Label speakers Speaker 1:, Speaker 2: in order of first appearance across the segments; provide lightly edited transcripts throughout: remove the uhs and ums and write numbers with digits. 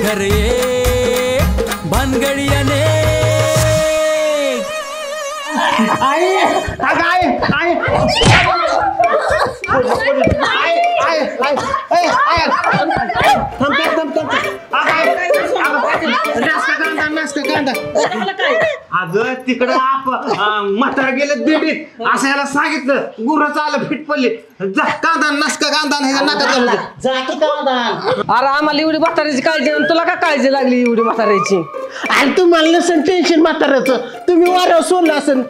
Speaker 1: घर ये भानगडी अनेक
Speaker 2: अगं तिकडं म्हातारा गेलं दिंडीत असं याला सांगितलं गुराचं आलं फिट पडली जा कांदा नसका कांदा
Speaker 3: अरे आम्हाला एवढी म्हाताऱ्याची काळजी आणि तुला का काळजी लागली एवढी म्हाताऱ्याची?
Speaker 4: आणि तुम्हाला नसेल टेन्शन म्हाताऱ्याचं, तुम्ही वाऱ्यावर सोडलं असेल.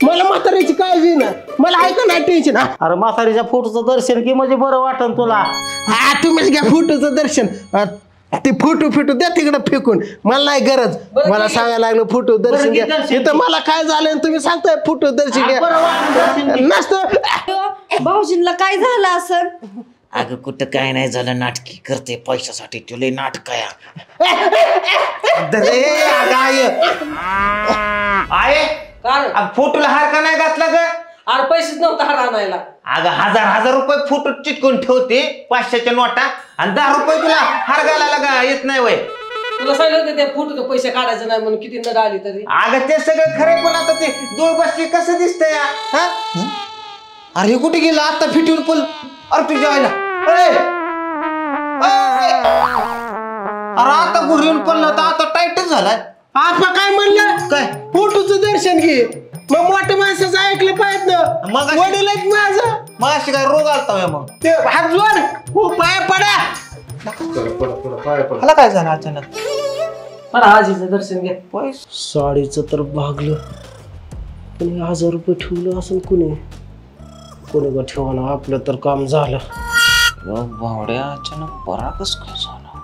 Speaker 4: मला म्हाताऱ्याची काळजी ना, मला आहे का नाही टेन्शन.
Speaker 2: अरे म्हातारीच्या फोटोचं दर्शन की म्हणजे बरं वाटन तुला.
Speaker 4: हा तुम्हीच घ्या फोटोचं दर्शन. ते फोटो द्या तिकडे फेकून, मला नाही गरज. मला सांगायला लागलं फोटो दर्शन घ्या. इथं मला काय झालं तुम्ही सांगताय फोटो दर्शन घ्या नसतं.
Speaker 5: भाऊजींना काय झालं असं?
Speaker 6: अगं कुठं काय नाही झालं, नाटकी करते पैशासाठी तुला नाटक आहे.
Speaker 2: फोटोला हार का नाही घातला ग?
Speaker 3: अरे पैसेच नव्हता हार आणायला.
Speaker 2: अगं हजार रुपये फोटो चिटकून ठेवते 500च्या नोटा आणि 10 रुपये तुला हार घालायला का येत नाही वय?
Speaker 3: तुला सांगितलं होतं त्या फोटोचे पैसे काढायचे नाही म्हणून किती नड आली तरी.
Speaker 2: अगं ते सगळं खरे पण आता ते दूर बसली कसं दिसतंय. अरे कुठे गेला आता फिटून पल? अरे तुझ्या आईला अरे आता घुरून पडलं तर आता टाईटच झालाय.
Speaker 4: आपा काय म्हणलं?
Speaker 2: काय
Speaker 4: फोटोचं दर्शन घे. मग मोठ्या माणसाचं ऐकलं पाहिजे ना.
Speaker 2: मग
Speaker 4: वडील आहेत माझं.
Speaker 2: मग अशी काय रोग आलता मग
Speaker 4: ते हात जोड हो पाय पडा.
Speaker 2: मला काय झालं अचानक?
Speaker 3: मला आजीचं दर्शन घे.
Speaker 4: साडीचं तर भागलं पण 1000 रुपये ठेवलं असं कोणी का ठेवाना. आपलं तर काम झालं.
Speaker 6: भावड्या अचानक बरा कस काय झाला?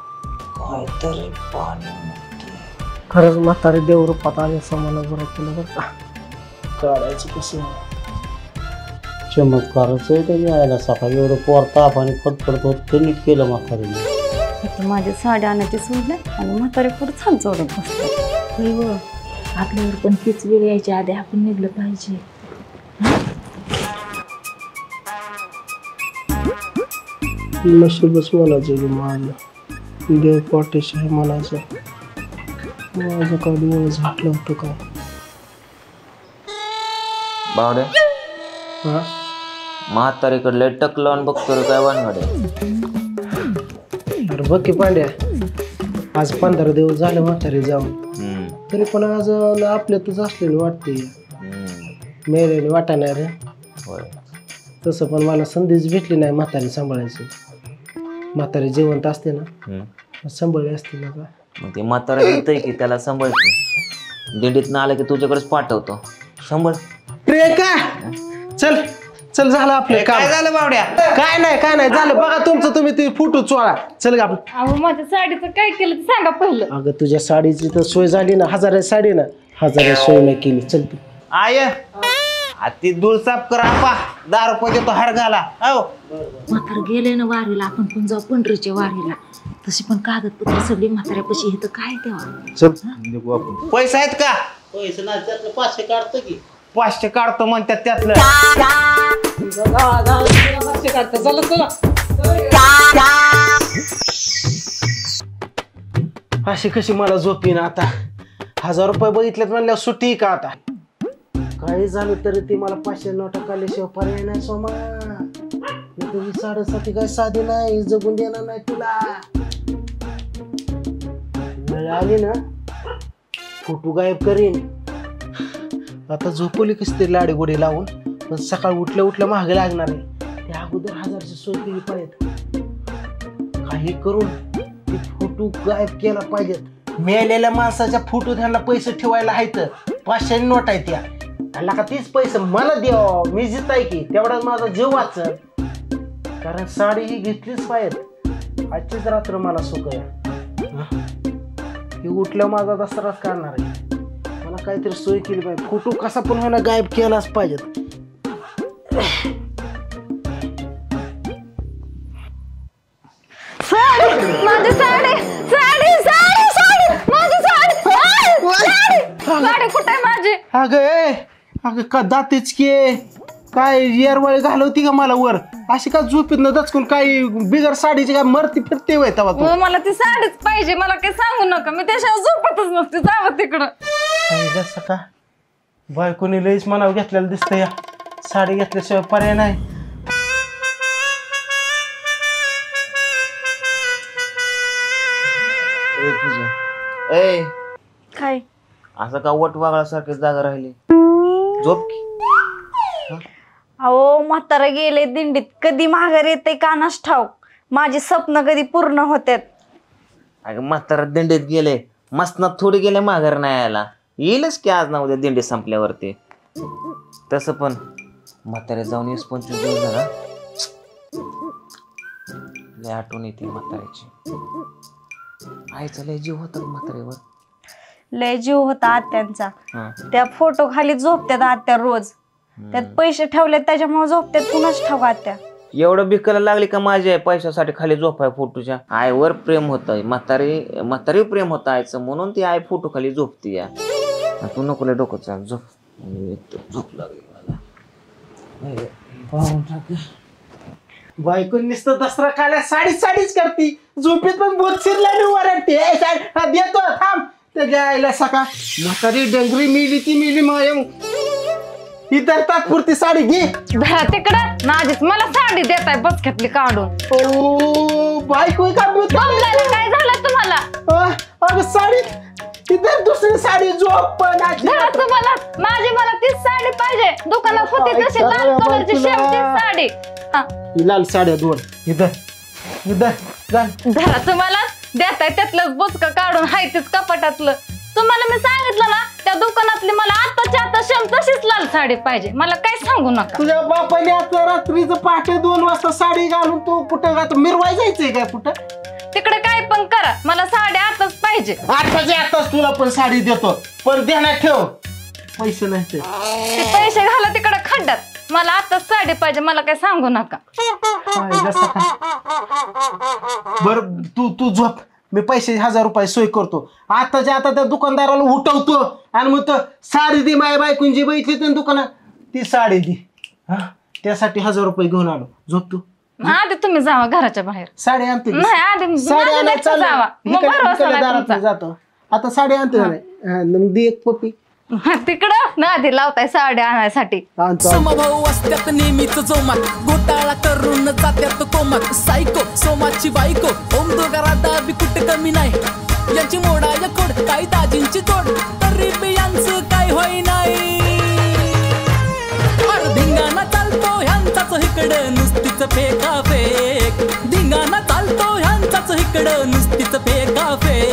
Speaker 6: काहीतरी पाणी
Speaker 4: खरंच म्हातारे देवरूपात आले समाना बरं केलं बरं का. काढायचं कसं चमत्कारच आहे त्याच्या आयला. सकाळी एवढं पोर ताप आणि फटफडत होत ते नीट केलं म्हातारीने.
Speaker 5: माझ्या साड्या आणायची सोडल्या आणि म्हातारे पुढे छान चढत बसतात. आपल्यावर पण तीच वेळ यायच्या आधी आपण निघलं पाहिजे.
Speaker 4: नशीबच म्हणायचं माझं. देव पाठीशी आहे म्हणायचं. माझं काय डोळं झाटलं होतं काय.
Speaker 6: भावड्या म्हातारीकडले टक लावून बघतो रे काय वानगडे.
Speaker 4: अरे बघ की पांड्या, आज 15 दिवस झाले म्हातारी जाऊन, तरी पण आज आपल्यातच असलेली वाटते. मेलेली वाटा नाही रे. तसं पण मला संधीच भेटली नाही म्हातारी सांभाळायची. म्हातारी जिवंत असते ना सांभाळली असते ना का.
Speaker 6: मग ते म्हातारा येतंय की त्याला सांभाळतो. दिंडीत आलं की तुझ्याकडेच पाठवतो. सांभाळ
Speaker 4: का. चल चल झालं आपलं.
Speaker 2: काय झालं बावड्या?
Speaker 4: काय नाही झालं. बघा तुमचं तुम्ही ते फोटो चोळा. चल गा आपलं.
Speaker 5: अहो माझ्या साडीचं काय केलं ते सांगा पहिलं.
Speaker 4: अगं तुझ्या साडीची तर सोय झाली ना. 1000 साडी ना. 1000 सोय नाही केली. चल तू
Speaker 2: आय ती दूर साफ कर. आपा 10 रुपये देतो हार घाला.
Speaker 5: म्हातार गेले ना वारीला, आपण पण जाऊ पंढरीच्या वारीला. तशी पण कागदपत्र सगळी म्हाताऱ्यापाशी येतं काय तेव्हा.
Speaker 4: चल
Speaker 2: पैसे आहेत का?
Speaker 4: पैसे नाही त्यातलं 500 काढतो की.
Speaker 2: 500 काढतो म्हणतात त्यातलं.
Speaker 4: अशी कशी मला झोपी ना आता. 1000 रुपये बघितलेत म्हणल्यावर सुट्टी का आता. काही झालं तरी ती मला 500 नोटा काढल्याशिवाय पर्याय नाही सोमा. तुझी साडेसाती काय साधी नाही. जगून देणार नाही तुला. वेळ आली ना फोटो गायब करीन. आता झोपवली कशी तरी लाडी गोडी लावून, पण सकाळ उठल्या महाग लागणार आहे. त्या अगोदर 1000ची सोय केली पाहिजे. काही करून ती फोटो गायब केला पाहिजे. मेलेल्या माणसाच्या फोटो त्यांना पैसे ठेवायला आहेत. 500 नोट आहे त्या. त्यांना का तीच पैसे मला द्यावं. मी जिताय की तेवढाच माझा जीव वाचल. कारण साडी ही घेतलीच पाहिजे. आजचीच रात्र मला सुख आहे. ही उठल्या माझा दसराच काढणार आहे. मला काहीतरी सोय केली पाहिजे. फोटो कसा पण व्हायला गायब केलाच पाहिजे.
Speaker 5: माझी साडी साडी साडी साडी माझी साडी साडी कुठे माझी.
Speaker 4: अगं का दातीच की काय येरवळ घालवती का मला वर अशी का झोपीत न दचकून काय बिगर साडीची काय मरती फिरते वय तवा तू
Speaker 5: मला ती साडीच पाहिजे मला काही सांगू नका मी त्याशिवाय झोपतच नसते जावं तिकडं
Speaker 4: जसं का बायकोनी लईच मनाव घेतलेलं दिसतं या साडी घेतल्याशिवाय पर्याय नाही
Speaker 6: ए
Speaker 5: काय
Speaker 6: असं का वट वागळासारखी जागा राहिली झोप की.
Speaker 5: अहो म्हातारा गेले दिंडीत कधी माघार येते कानास ठाऊक माझी स्वप्न कधी पूर्ण होतात
Speaker 6: अगं म्हातारा दिंडीत गेले मसनात थोडी गेले माघार नाही यायला येईलच की आज ना उद्या दिंडी संपल्यावरती तसं पण म्हातारे जाऊन 20-25 दिवस झाला लय आठवण येते म्हाताऱ्याची आईचा लय जीव होता म्हाताऱ्यावर
Speaker 5: लय जीव होता आत्यांचा
Speaker 6: हा
Speaker 5: त्या फोटो खाली झोपत्यात आत्या रोज त्यात पैसे ठेवले त्याच्यामुळे झोपत्यात कुणाच ठाऊक आत्या
Speaker 6: एवढं भिकायला लागली का माझ्या पैशासाठी खाली झोपाय फोटोच्या आईवर प्रेम होत म्हातारी प्रेम होतं आईचं म्हणून ती आई फोटो खाली झोपती या तू नको लय डोकं चाल झोप लागली मला
Speaker 4: बायको नुसतं दसरा खायला साडीच करती झोपेत पण बोध शिरला वरडते देतो थांब त्याच्या आईला सका म्हातारी डंगरी मिली ती मिली मग इतर तात्पुरती साडी घे
Speaker 5: धरा तिकडं नाजीच मला साडी देताय बचक्यातली काढून
Speaker 4: ओ बायको का
Speaker 5: बोंबलायला काय झालं तुम्हाला
Speaker 4: अगं साडी इतर दुसरी साडी झोप पण
Speaker 5: धरा तुम्हाला मला तीच साडी पाहिजे दुकानात होती तशी लाल कलरची शेवटी साडी हा.
Speaker 4: ही लाल साड्या दोन इधर
Speaker 5: धरा तुम्हाला देताय त्यातलं बुचक काढून हाय तीच कपाटातलं तुम्हाला मी सांगितलं ना त्या दुकानातली मला आताच्या आता शेम तशीच लाल साडी पाहिजे मला काय सांगू नका
Speaker 4: तुझ्या बापाने आता रात्रीचं पहाटे 2 वाजता साडी घालून तू कुठं का मिरवाय जायचंय का कुठं
Speaker 5: तिकडे काय पण करा मला साडी आताच पाहिजे
Speaker 4: आताच तुला पण साडी देतो पण ध्यानात ठेव पैसे नाही ते
Speaker 5: पैसे घाला तिकडे खड्ड्यात मला आताच साडी पाहिजे मला काय सांगू नका
Speaker 4: बर तू झोप मी पैसे 1000 रुपये सोय करतो आताच्या आता त्या दुकानदाराला उठवतो आणि मग साडी दे माझ्या बायकून जी बैठली त्या दुकानात ती साडी दे हा त्यासाठी 1000 रुपये घेऊन आलो झोप तू
Speaker 5: आधी तुम्ही जावा घराच्या बाहेर
Speaker 4: साडी आणते
Speaker 5: नाही आधी
Speaker 4: साडी आणायला
Speaker 5: जावा मग भरोसा नाही तुमचा.
Speaker 4: जातो आता साडी आणते मग दे एक पप्पी
Speaker 5: तिकडं ना आधी लावताय साडी आणायसाठी
Speaker 1: समभाऊ असत्यात नेहमीच जोमात घोटाळा करून जात्यात कोमात सायको सोमाची बायको ओम दोघारादा बी कुठे कमी नाही यांची मोडा या खोड काही दाजींची जोड तरी बी यांचं काय होई नाही अरे धिंगाणा चालतो ह्यांचाच इकडं नुसतीच फेका फेक धिंगाणा चालतो ह्यांचाच इकडं नुसतीच फेका फेक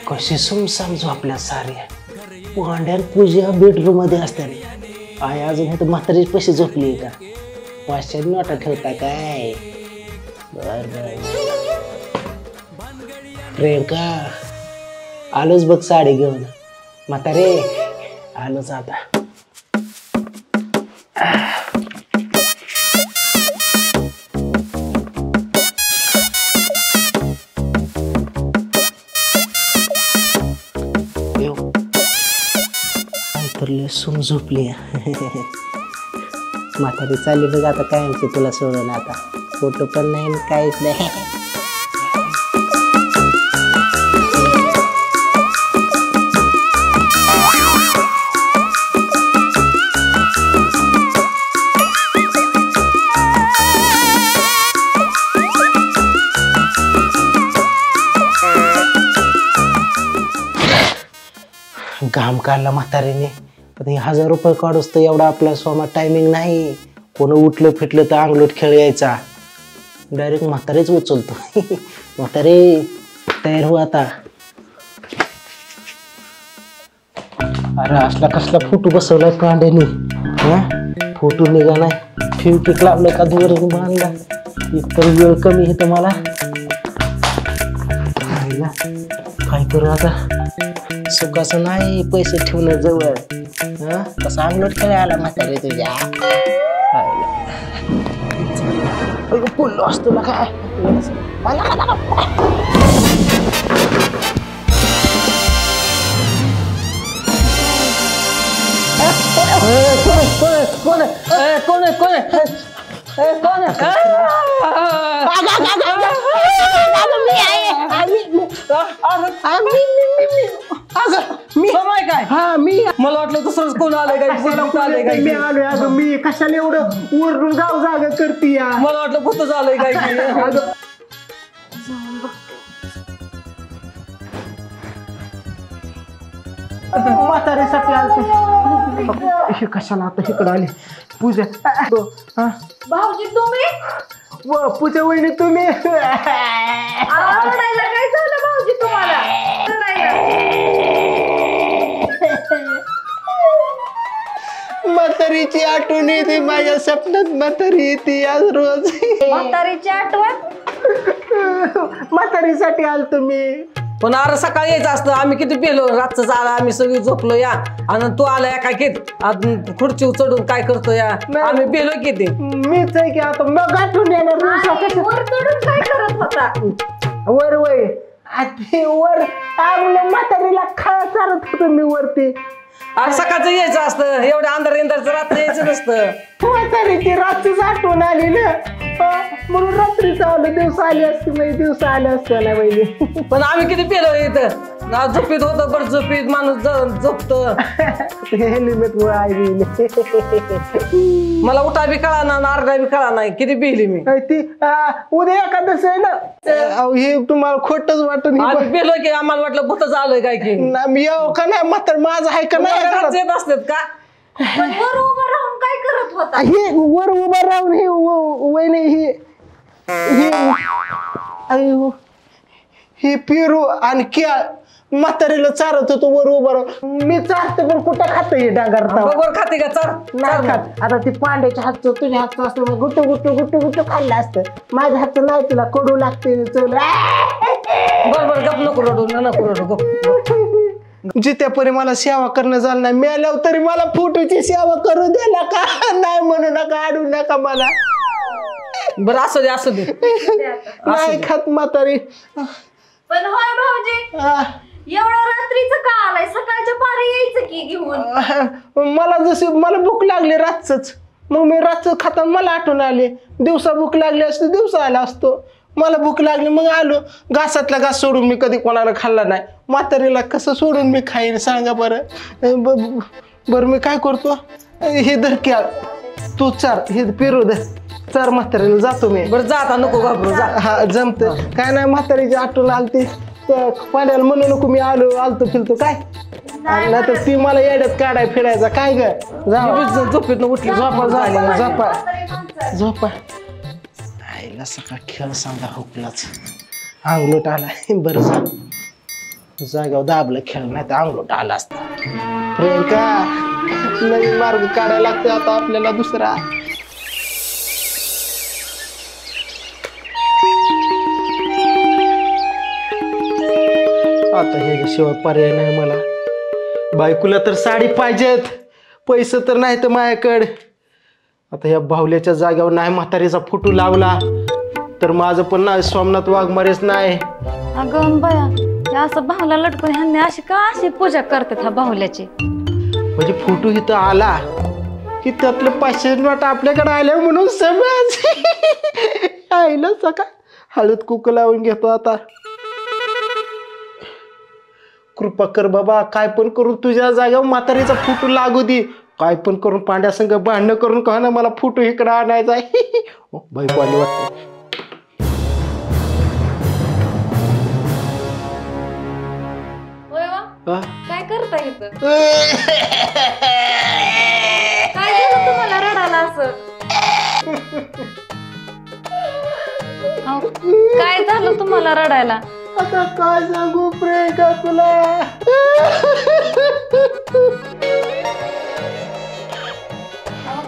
Speaker 4: कशी सुमसाम झोपल्या साऱ्या भांड्यान पूजा बेडरूम मध्ये असतात आई अजून हे तर म्हातारी पैसे झोपली का 500 नोटा ठेवता काय बर प्रियंका आलोच बघ साडी घेऊन म्हातारे आलोच आता सुम झोपली म्हातारी चालली बघ आता कायमची तुला सोडून आता फोटो पण नाही काहीच नाही घाम काढला म्हातारीने पण 1000 रुपये काढूस तर एवढा आपला सोमा टायमिंग नाही कोण उठलं फिटलं तर अंगलोट खेळ यायचा डायरेक्ट म्हातारेच उचलतो म्हातारे तयार हो आता अरे असला कसला फोटो बसवलाय कांड्याने हा फोटो निघा नाही फिवकिक लावलं का दूर बांधला इतर वेळ कमी आहे तर मला काय करू आता सुखाचं नाही पैसे ठेवणं जवळ कसा अंगलोट खेळ आला म्हातारे तुझ्या पुल्लो असतो ना काय
Speaker 3: कोण आहे कोण आहे कोण आहे कोण आहे काय
Speaker 4: हा मी
Speaker 3: मला वाटलं दुसरंच कोण आलंय काय
Speaker 4: मी आलोय अगं मी कशाला एवढं वरून गाव जागा करते या
Speaker 3: मला वाटलं भूतच आलंय काय
Speaker 4: अगं म्हातारीसाठी आलते हे कशाला आता इकडं आले पूजा हा
Speaker 5: भाऊजी तुम्ही
Speaker 4: पूजा वहिनी तुम्ही
Speaker 5: रडायला काय झालं भाऊजी तुम्हाला
Speaker 4: म्हातारीची आठवण येते माझ्या स्वप्नात म्हातारी येते आज रोज
Speaker 5: म्हातारीची आठवण
Speaker 4: म्हातारीसाठी आलतो मी
Speaker 3: पण अरे सकाळी यायचं असतं आम्ही किती पेलो रातचं आला आम्ही सगळी झोपलो या आणि तू आलाय काय किती खुर्ची चढून काय करतो या आम्ही पेलो किती
Speaker 4: मीच आहे की आता मग आठवण येणार
Speaker 5: वर चढून काय करत होता
Speaker 4: वर वय आधी वर आपल्या म्हातारीला खाया चालत होतो मी वरती
Speaker 3: अरे सकाळचं यायचं असतं एवढ्या अंधारचं रात्र यायचं नसतं
Speaker 4: म्हातारीची रात्रीच आठवण आली ना म्हणून रात्रीच आलं दिवस आली असते म्हणजे दिवस आले असते ना वहिनी
Speaker 3: पण आम्ही किती पेलो इथं झोपीत होतं बरं झोपीत माणूस झोपत
Speaker 4: हेल्मेट मुळे आई
Speaker 3: मला उठा बी कळा ना अर्धा बी कळा नाही किती पिली मी
Speaker 4: ती उद्या एकादश आहे ना हे तुम्हाला खोटच वाटून
Speaker 3: आम्ही पेलो की आम्हाला वाटलं भूतच आलोय काय की
Speaker 4: मी येऊ का नाही म्हातार माझं आहे का नाही
Speaker 3: येत असतात का
Speaker 5: वर उभं राहून काय करत होता
Speaker 4: हे वर उभं राहून हे वहिनी हे पेरू आणि क्या म्हातारीला चारत होतो वर उभं राहून मी चारतो पण कुठं खात हे डांगर
Speaker 3: बरोबर खाते का चार
Speaker 4: नाही खात आता ती पांड्याच्या हातचं तुझ्या हातचं असतं गुट्टू गुट्टू गुट्टू गुट्टू खाल्लं असतं माझ्या हातचं नाही तुला कडू लागते चल
Speaker 3: बरोबर गप नको रडू नको रडू गप
Speaker 4: जित्यापरी मला सेवा करणं झालं नाही मेल्यावर तरी मला फोटोची सेवा करू दे नका नाही म्हणू नका अडू नका मला
Speaker 3: बरं असू दे
Speaker 4: नाही खात म्हातारी
Speaker 5: पण होय भाऊजी एवढ्या रात्रीचं का आलाय सकाळच्या पारी यायचं की घेऊन
Speaker 4: मला भूक लागली रातच मग मी रातच खाताना मला आठवण आली दिवसा भूक लागली असते दिवसा आला असतो मला भूक लागली मग आलो घासातला घास सोडून मी कधी कोणाला खाल्ला नाही म्हातारीला कसं सोडून मी खाईन सांगा बरं बरं मी काय करतो हे धर क्या तू चार हे पेरू दे चार म्हातारीला जातो मी
Speaker 3: बरं जा आता नको घाबरू जा
Speaker 4: हा जमत काय नाही म्हातारीची आठवण आलती पाण्याला म्हणू नको मी आलतो फिरतो काय नाही तर ती मला येड्यात काढाय फिरायचा काय ग
Speaker 3: झोपेत उठली
Speaker 4: झोपा आईला सकाळ खेळ सांगा हुकलाच अंगलोट आला बरं जा जाग्यावर दाबलं खेळ नाही तर अंगलोट आला असता प्रियंका नवीन मार्ग काढायला लागतो आता आपल्याला दुसरा आता ह्याच्याशिवाय पर्याय नाही मला बायकोला तर साडी पाहिजेत पैसे तर नाही तर माझ्याकडे आता या बाहुल्याच्या जाग्यावर नाही म्हातारीचा फोटो लावला तर माझं पण नाही सोमनाथ वाघमारेच नाही
Speaker 5: अगं बया या असं भावला लटकून ह्यांनी अशी पूजा करतात ह्या बाहुल्याची
Speaker 4: म्हणजे फोटो इथं आला की त्यातलं 500 नोट आपल्याकडे आल्या म्हणून समज आईला सकाळ हळद कुक लावून घेतो आता कृपा कर बाबा काय पण करून तुझ्या जागेवर म्हातारीचा फोटो लागू दे काय पण करून पांड्या संग भांडणं करून कहा ना मला फोटो इकडे आणायचा आहे बायको आली वाटतं
Speaker 5: काय करता इथं काय झालं तुम्हाला रडायला असं काय झालं तुम्हाला रडायला
Speaker 4: आता काय सांगू प्रियंका तुला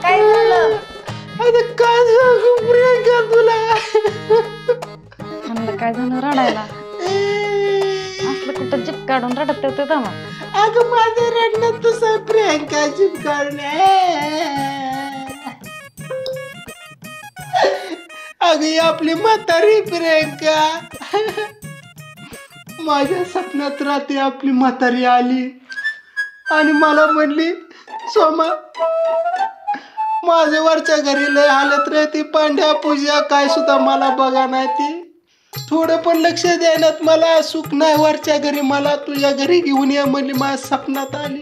Speaker 5: काय झालं
Speaker 4: आता काय सांगू प्रियंका तुला
Speaker 5: म्हणलं काय झालं रडायला असलं कुठं जीप काढून रडत होते तेव्हा
Speaker 4: अगं माझं रडणं तसं प्रियंका जीप काढणे अगं आपली म्हातारी प्रियंका माझ्या स्वप्नात रात्री आपली म्हातारी आली आणि मला म्हणली सोमा माझे वरच्या घरी लय हालत राहते पांड्या पूजा काय सुद्धा मला बघा नाही ती थोडं पण लक्ष देण्यात मला सुख नाही वरच्या घरी मला तुझ्या घरी घेऊन ये म्हणली माझ्या सपनात आली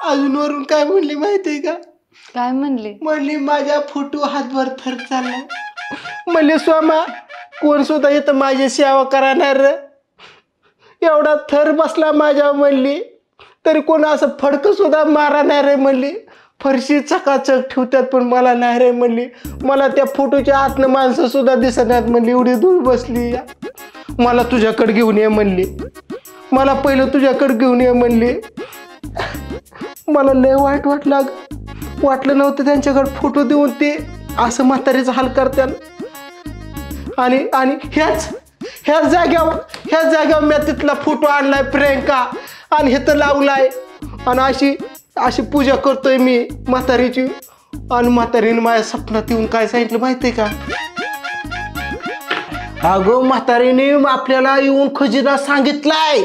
Speaker 4: अजून वरून काय म्हणली माहितीये का
Speaker 5: काय म्हणली
Speaker 4: माझ्या फोटो हातभर थर चालला म्हणले स्वामा कोण सुद्धा येतं माझी सेवा करणार एवढा थर बसला माझ्या म्हणली तरी कोण असं फडकं सुद्धा मारा नाही रे म्हणली फरशी चकाचक ठेवतात पण मला नाही रे म्हणली मला त्या फोटोच्या आतनं माणसं सुद्धा दिसत नाहीत म्हणली एवढी दूर बसली मला तुझ्याकडे घेऊन ये म्हणली मला पहिलं तुझ्याकडे घेऊन ये म्हणली मला लय वाईट वाटलं नव्हतं त्यांच्याकडे फोटो देऊन ते असं म्हातारीचा हाल करतात आणि ह्याच जाग्यावर मी तिथला फोटो आणलाय प्रियंका आणि हे तर लावलाय आणि अशी पूजा करतोय मी म्हातारीची आणि म्हातारीने माझ्या स्वप्नात येऊन काय सांगितलं माहितीये का अगं म्हातारीने आपल्याला येऊन खजिना सांगितलाय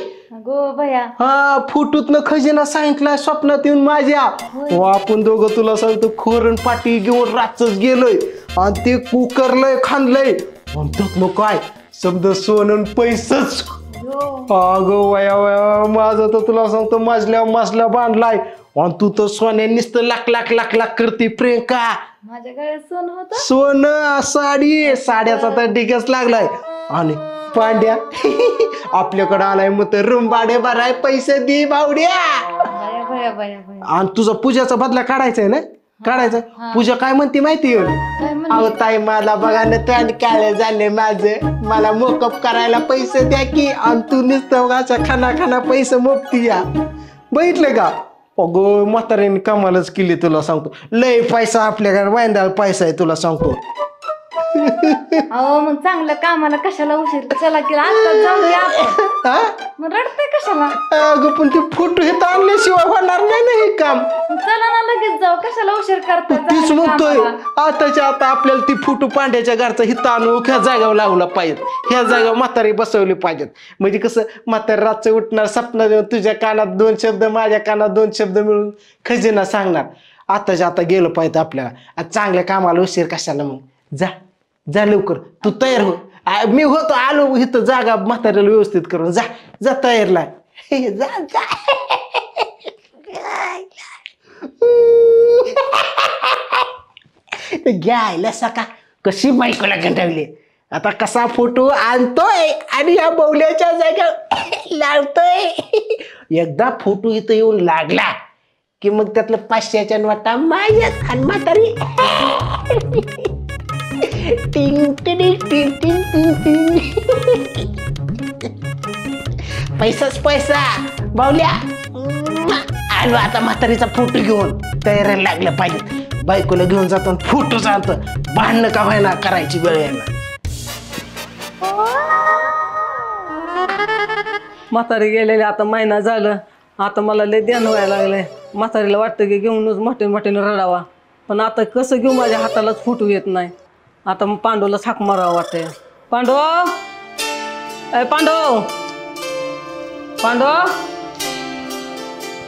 Speaker 5: गो भया
Speaker 4: हा फोटोतनं खजिना सांगितलाय स्वप्नात येऊन माझ्या आपण दोघं तुला सांगतो खोरण पाठी घेऊन रातच गेलोय आणि ते कुकरलंय खांदलंय म्हणतात काय शब्द सोनं पैसच अगं वया माझं तर तुला सांगतो मजल्या बांधलाय आणि तू तर सोन्या नुसतं लाख करते प्रियंका
Speaker 5: माझ्या गळ्यात सोनं होतं
Speaker 4: सोनं साड्याचा तर डिगच लागलाय आणि पांड्या आपल्याकडे आलाय मग तर रूम भाडे भराय पैसे दे बावड्या आणि तुझा पूजाचा बदला काढायचा आहे ना पूजा काय म्हणते माहिती अहो ताई मला बघा ना तोंड काळे झाले माझं मला मोकअप करायला पैसे द्या की आणि तू नुसतं खाना पैसे मोपती या बघितलं का अगो म्हाताऱ्याने कमालच केली तुला सांगतो लय पैसा आपल्याकडे वांदाळ पैसा आहे तुला सांगतो
Speaker 5: अहो मग चांगलं कामाला कशाला उशीर चला की आता जाऊया आपण मग रडते कशाला
Speaker 4: अगं पण ते फोटो हे आणल्याशिवाय होणार नाही ना हे काम
Speaker 5: चला ना लगेच जाऊ कशाला उशीर करता
Speaker 4: तीच म्हणतोय आताच्या आता आपल्याला ती फोटो पांड्याच्या घरचा हित आणू ह्या जागेवर लावला पाहिजे ह्या जागेवर म्हातारी बसवली पाहिजेत म्हणजे कसं म्हातारी रातचं उठणार सपना देऊन तुझ्या कानात 2 शब्द माझ्या कानात 2 शब्द मिळून खजिना सांगणार आताच्या आता गेलं पाहिजे आपल्याला चांगल्या कामाला उशीर कशाला मग जा लवकर तू तयार हो मी होतो आलो इथं जागा म्हाताऱ्याला व्यवस्थित करून जा तयारला जा घ्यायला सका कशी बायकोला गंडावली आता कसा फोटो आणतोय आणि या बवल्याच्या जागेवर लावतोय एकदा फोटो इथं येऊन लागला की मग त्यातलं 500च्या नोटा माझ्याच आणि म्हातारी टिंग टिंग टिंग टिंग टिंग पैसाच पैसा बावल्या आलो आता म्हातारीचा फोटो घेऊन तयारीला लागलं पाहिजे बायकोला घेऊन जातो फोटो चालतो भांडणं का व्हायला करायची वेळ यायला
Speaker 3: म्हातारी गेलेले आता महिना झालं आता मला लय ध्यान व्हायला लागलंय म्हातारीला वाटतं की घेऊनच मोठ्याने रडावा पण आता कसं घेऊ माझ्या हातालाच फुटू येत नाही आता मग पांडूला हाक मारावं वाटतंय पांडू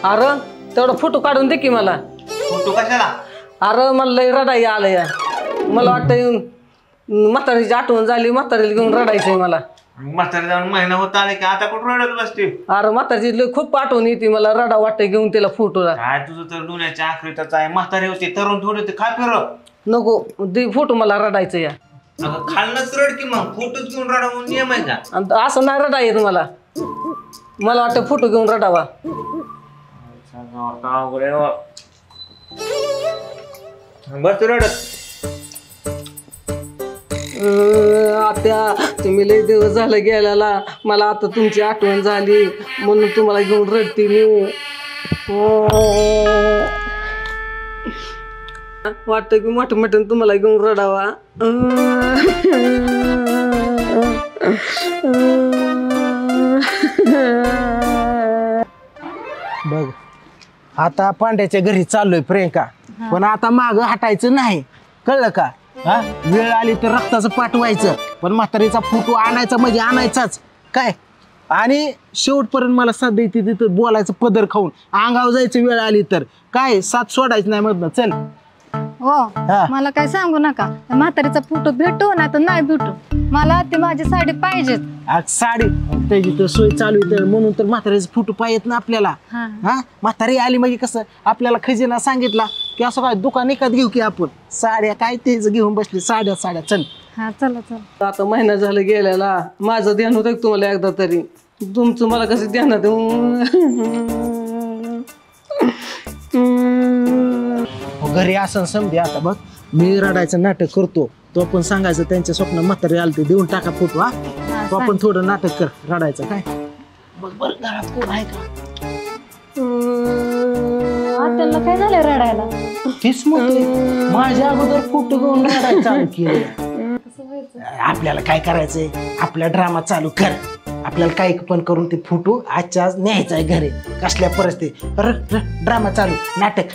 Speaker 3: अरे तेवढा फोटो काढून दे की मला
Speaker 6: फोटो कशाला
Speaker 3: अरे मला लय रडाई आलं या मला वाटतं म्हातारीची आठवण झाली म्हातारीला घेऊन रडायचंय मला
Speaker 6: म्हातारी जाऊन महिना होत आले की आता कुठं रडत बसते
Speaker 3: अरे म्हातारीची लय खूप आठवण येते मला रडा वाटतं घेऊन तिला फोटोला
Speaker 6: काय तुझं तर दुनियाच्या आखरीतच आहे म्हातारी होती तरुण थोडी होती काय फिर
Speaker 3: नको दे फोटो मला रडायचं या
Speaker 6: खाल्लंच रड की मग फोटोच घेऊन रडा म्हणून नियम आहे का
Speaker 3: आणि असं नाही रडा येत मला वाटतं फोटो घेऊन रडावा
Speaker 6: बस रडत
Speaker 3: आत्या तुम्ही लय दिवस झालं गेल्याला मला आता तुमची आठवण झाली म्हणून तुम्हाला घेऊन रडते मी वाटतं की मोठं तुम्हाला घेऊन रडावा
Speaker 4: बघ आता पांड्याच्या घरी चाललोय प्रियंका पण आता माग हटायचं नाही कळलं का हा वेळ आली तर रक्ताचं पाठवायचं पण म्हातारीचा फोटो आणायचा म्हणजे आणायचाच काय आणि शेवटपर्यंत मला साथ द्यायची तिथं बोलायचं पदर खाऊन अंगावर जायची वेळ आली तर काय साथ सोडायचं नाही मधनं चल.
Speaker 5: हो मला काय सांगू नका म्हातारीचा फोटो भेटू ना तर नाही भेटू मला ती माझी साडी पाहिजेच.
Speaker 4: आज साडी त्याची तर सोय चालू आहे तर म्हणून तर म्हातारीचा फोटो पाहिजेत ना आपल्याला.
Speaker 5: हा
Speaker 4: म्हातारी आली म्हणजे कसं आपल्याला खजिना सांगितला की असं काय दुकान एकात घेऊ की आपण साड्या काय तेच घेऊन बसली साड्या चल.
Speaker 5: हा चला चला.
Speaker 3: आता महिना झालं गेलेला माझं ध्यान होतं तुम्हाला एकदा तरी तुमचं मला कसं ध्यानात
Speaker 4: घरी असं समजे आता बघ मी रडायचं नाटक करतो तो पण सांगायचं त्यांच्या स्वप्न म्हातारी आलं ते देऊन टाका फोटो. तो आपण थोडं नाटक कर रडायचं काय बघ बरं घरात कोण आहे का.
Speaker 5: त्यांना काय झालं रडायला.
Speaker 4: तेच म्हणतोय माझ्या अगोदर फोटो घेऊन रडायचं चालू केलं. आपल्याला काय करायचंय आपला ड्रामा चालू कर आपल्याला काही पण करून ते फोटो आजच्या आज न्यायचा आहे घरी कसल्या परिस्थिती ड्रामा चालू नाटक.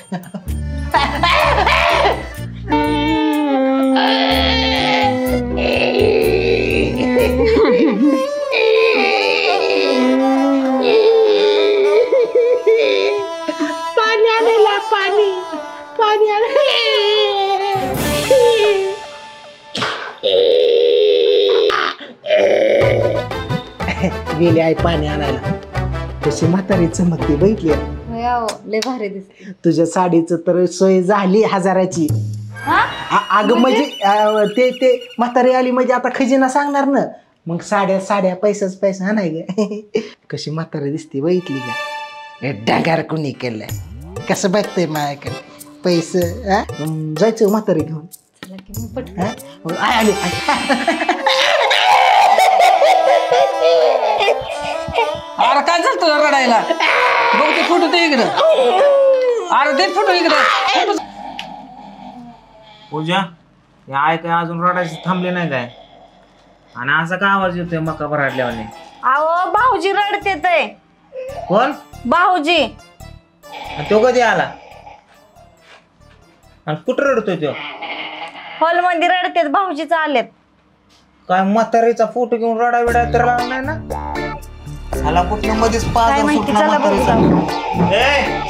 Speaker 4: पाणी आलेला पाणी पाणी गेले आहे पाणी आणायला कशी म्हातारी चमकते बघितली
Speaker 5: लय भारी दिसते.
Speaker 4: तुझ्या साडीचं तर सोय झाली 1000ची. अगं म्हणजे ते म्हातारी आली म्हणजे आता खजिना सांगणार ना मग साड्या पैसा हा नाही ग. कशी म्हातारी दिसते बघितली का डागार कोणी केलंय कसं बघतंय माझ्याकडे पैसे जायचं म्हातारी घेऊन. आले
Speaker 3: अरे काय झालं तुला रडायला बघ ते फोटो ते इकडं अरे ते फोटो इकडं.
Speaker 6: पूजा हे आहे काय अजून रडायचं थांबले नाही काय आणि असा का आवाज येतोय मका भराडल्यावाने.
Speaker 5: अहो भाऊजी रडते ते.
Speaker 6: कोण
Speaker 5: भाऊजी
Speaker 6: तो कधी आला आणि कुठं रडतोय तो.
Speaker 5: हॉल मध्ये रडतेत भाऊजीच आलेत.
Speaker 6: काय म्हातारीचा फोटो घेऊन रडा विडा तर लावला नाही ना.
Speaker 2: ह्याला कुठलं मध्येच
Speaker 5: काय
Speaker 2: पाच
Speaker 5: माहिती चला बघू जाऊ.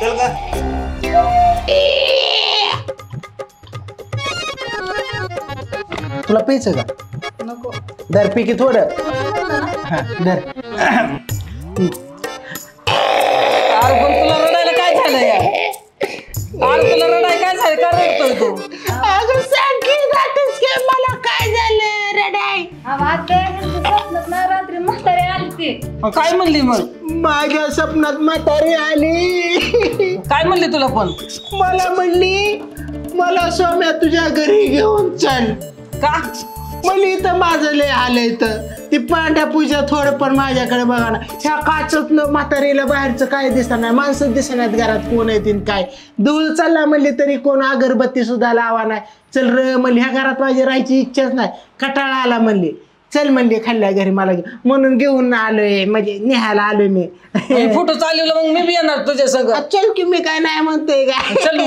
Speaker 6: चल का
Speaker 4: तुला प्यायचं का
Speaker 5: नको
Speaker 4: दर पैकी थोडं दर.
Speaker 3: अरे पण तुला रडायला काय झालं या अरे तुला रडायला काय झालं का रडतोय तू.
Speaker 4: मला काय झालं रडाय
Speaker 5: रात्री म्हातारी आली.
Speaker 3: काय म्हणली मग
Speaker 4: माझ्या स्वप्नात म्हातारी आली.
Speaker 3: काय म्हणली तुला पण
Speaker 4: मला म्हणली मला सौम्या तुझ्या घरी घेऊन चल
Speaker 3: का
Speaker 4: म्हणली इथं माझं लय आलंय तर ती पांढऱ्या पूजा थोडं पण माझ्याकडे बघा ना ह्या काचतलं म्हातारीला बाहेरचं काय दिसणार नाही माणसं दिसणार घरात कोण येतील काय धूळ चालला म्हणली तरी कोण अगरबत्ती सुद्धा लावा नाही. चल र म्हणली ह्या घरात माझी राहायची इच्छाच नाही कटाळा आला म्हणली चल म्हणली खाल्ल्या घरी मला म्हणून घेऊन आलोय म्हणजे निहायला आलोय मी.
Speaker 3: फोटो चालवलं मग मी बी येणार तुझ्या सगळं.
Speaker 4: चल की मी काय नाही म्हणतोय का
Speaker 3: चल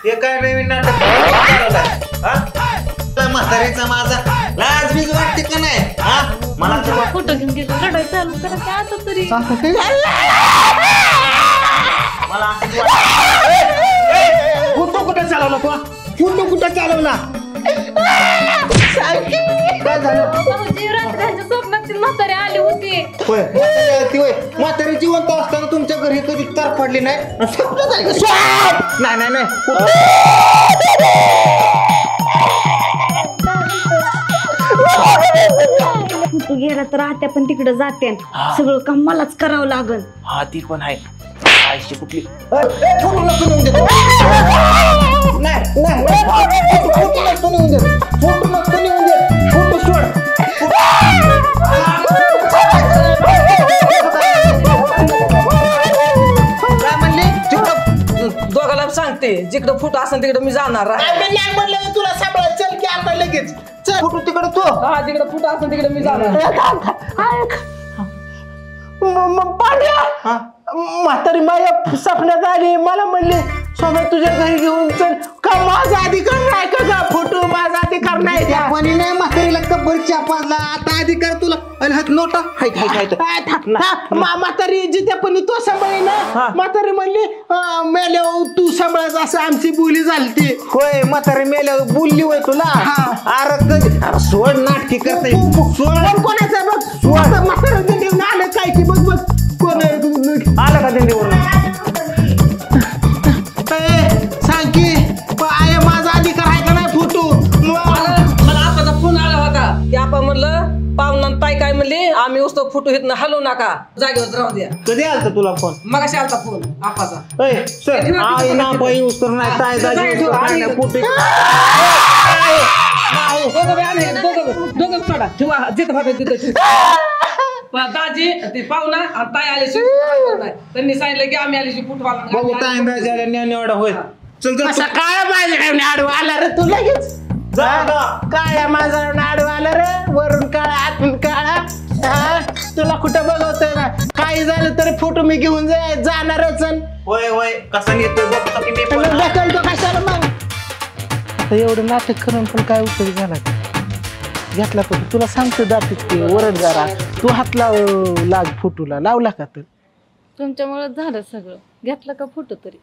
Speaker 6: हे काय नवीन नाटक म्हातारीचा माझा लाज बीज वाटते का नाही. मला
Speaker 5: फोटो घेऊन गेलो रडायला चालू करा काय आता तरी.
Speaker 6: मला
Speaker 4: फोटो कुठं चालवला तू फोटो कुठं चालवला काय झालं
Speaker 5: भाऊजी रात्रीच्या स्वप्नात ती म्हातारी आली होती.
Speaker 2: होय म्हातारी जिवंत असताना तुमच्या घरी कधी तार पडली नाही स्वप्नात आहे का? नाही
Speaker 5: तू गेला तर आत्या पण तिकडे जाते सगळं काम मलाच करावं लागल.
Speaker 6: हा ती पण आहे आईची कुठली
Speaker 2: फोटो नसतो नेऊन देतो फोटो नसतो नेऊन देत फोटो सोड.
Speaker 4: काय म्हणली
Speaker 3: दोघाला सांगते जिकडं फोटो असेल तिकडं मी जाणार
Speaker 4: म्हणलं तुला सांभाळ चल की आता लगेच चल
Speaker 2: फोटो तिकडे तो
Speaker 3: हा जिकडं फोटो असेल तिकडं मी जाणार.
Speaker 4: पांड्या म्हातारी माझ्या स्वप्नात आली मला म्हणली सोबत तुझ्या घरी घेऊन चल का माझा अधिकार नाही का फोटो माझा अधिकार नाही
Speaker 2: त्या पाणी नाही म्हातारीला कब्बर चापाजला आता अधिकार तुला अरे हात नोटा
Speaker 4: म्हातारी जिथे पण तो सांभाळे ना म्हातारी म्हणली मेल्यावर तू सांभाळायचं असं आमची बोली झाली
Speaker 2: होय म्हातारी मेल्यावर बोलली होय तुला अरे कधी सोड नाटकी करते सोड
Speaker 4: कोणाचं बघ म्हातारा घेऊन आलं काय की बघ बघ कोण
Speaker 2: आलं का दिंडीवरून
Speaker 4: सांग की आहे माझा अधिकार आहे का नाही फोटो
Speaker 3: मला आपाचा फोन आला होता की आपा म्हणलं पाहुणा ताई काय म्हणले आम्ही वस्तू फोटो घेत हलवू नका जागेवर राहू द्या.
Speaker 2: कधी आलता तुला फोन
Speaker 3: मग आलता फोन आपाचा
Speaker 2: आई ना बाई उस्तर नाही ताय दाजी
Speaker 3: दोघं सोडा ठेवा जिथं होतं तिथं ठेवा. दाजी ते पाहुणा आणि ताई आल्याशी त्यांनी सांगितलं की आम्ही आल्याशी फुटवाला
Speaker 2: बघू ताय दाजी एवढा होय चल चल
Speaker 4: असं काय पाहिजे आडवा आला रे तू लगेच काळ्या माझा आडवा आला रे वरून काळा आतून काळा तुला कुठं बघवतोय ना काही झालं तरी फोटो मी घेऊन जाणारच
Speaker 2: होय होय कसा नेतोय बघतो की मी पण
Speaker 4: ढकलतो कशाला मग आता एवढं नाटक करून पण काय उपयोग झाला घेतला पण तुला सांगतो दाखवत की ओरड जरा तू हात लाग फोटोला लावला का तर
Speaker 5: तुमच्यामुळे झालं सगळं घेतलं का फोटो तरी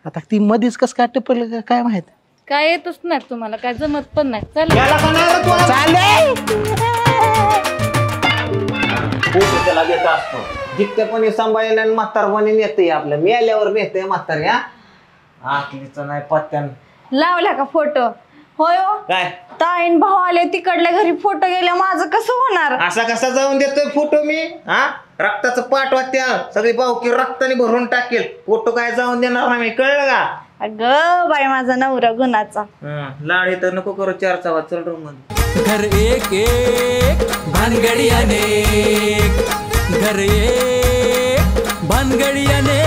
Speaker 4: आता ती मध्येच कसं काय टपलं का काय माहित
Speaker 5: काय येतच नाही तुम्हाला काय जमत पण नाही चला
Speaker 2: याला का नाही रे तुला
Speaker 4: चालेल
Speaker 6: फोटो त्याला देत असतो जितकेपणी सांभाळले आणि म्हातारपणी नेते आपलं मेल्यावर नेते म्हातार या आखलीचं नाही पत्त्यान
Speaker 5: लावला का फोटो होय हो
Speaker 6: काय
Speaker 5: ताईन भाऊ आले तिकडल्या घरी फोटो गेले माझं कसं होणार
Speaker 2: असा कसा जाऊन देतोय फोटो मी हा रक्ताचं पाठवा त्या सगळी बावकी रक्ताने भरून टाकेल फोटो काय जाऊन देणार नाही कळलं का
Speaker 5: अगं बाई माझा नवरा गुणाचा
Speaker 6: लाड तर नको करू 4 चव्हा चल रूम मध्ये
Speaker 1: घर एक एक भानगडी अनेक घर एक भानगडी अनेक